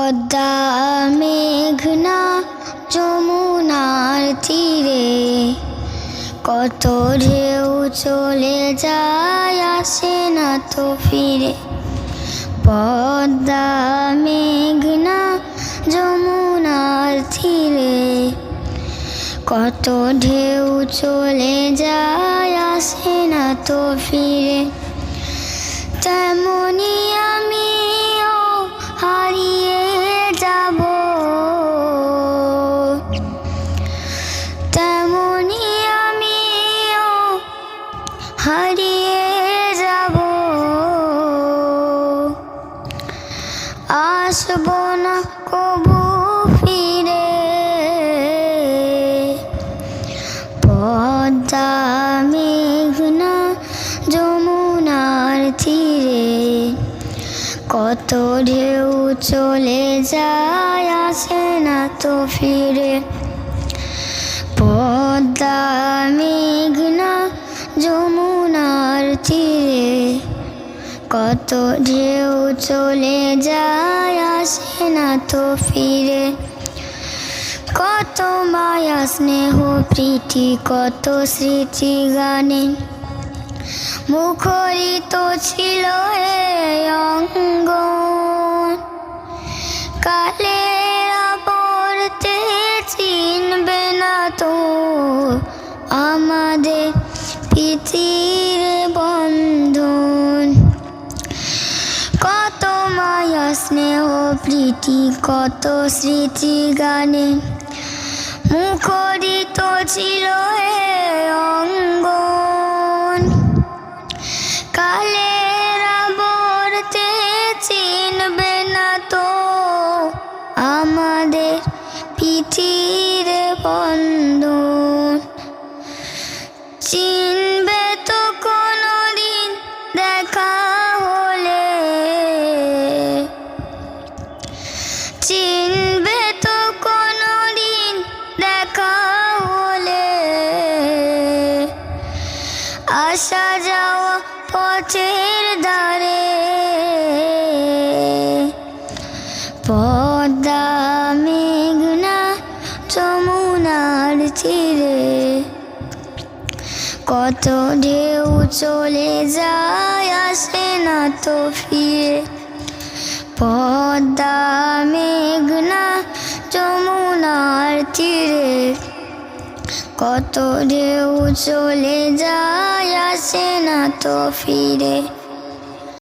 পদ্মা মেঘনা যমুনার তীরে কত ঢেউ চলে যায়, আসে না তো ফিরে। পদ্মা মেঘনা যমুনার তীরে কত ঢেউ চলে যায়, আসে না তো ফিরে। তেমনি আমিও হারিয়ে যাব, তেমনি আমিও হারিয়ে যাব। আসব না কবু ফিরে। পদ্মা মেঘনা যমুনার তীরে কত ঢেউ চলে যায়, আসে না তো ফিরে। পদ্মা মেঘনা যমুনার তীরে কত ঢেউ চলে যায়, আসে না তো ফিরে। কত মায়া স্নেহ প্রীতি, কত স্মৃতি গানে মুখরিত ছিল এই অঙ্গন। কালের আবর্তে চিনবে না তো আমাদের প্রীতির বন্ধন। কত মায়া স্নেহ প্রীতি, কত স্মৃতি গানে মুখরিত ছিল এই অঙ্গন। কালের আবর্তে চিনবে না তো আমাদের প্রীতির বন্ধন। চিনবে তো কোনোদিন দেখা হলে, চিনবে তো কোনোদিন দেখা হলে। আসা যাওয়া পথের ধারে পদ্মা মেঘনা যমুনার তীরে কত ঢেউ চলে যায়, আসে না তো ফিরে। পদ্মা মেঘনা যমুনার তীরে কত ঢেউ চলে যায়, আসে না তো ফিরে।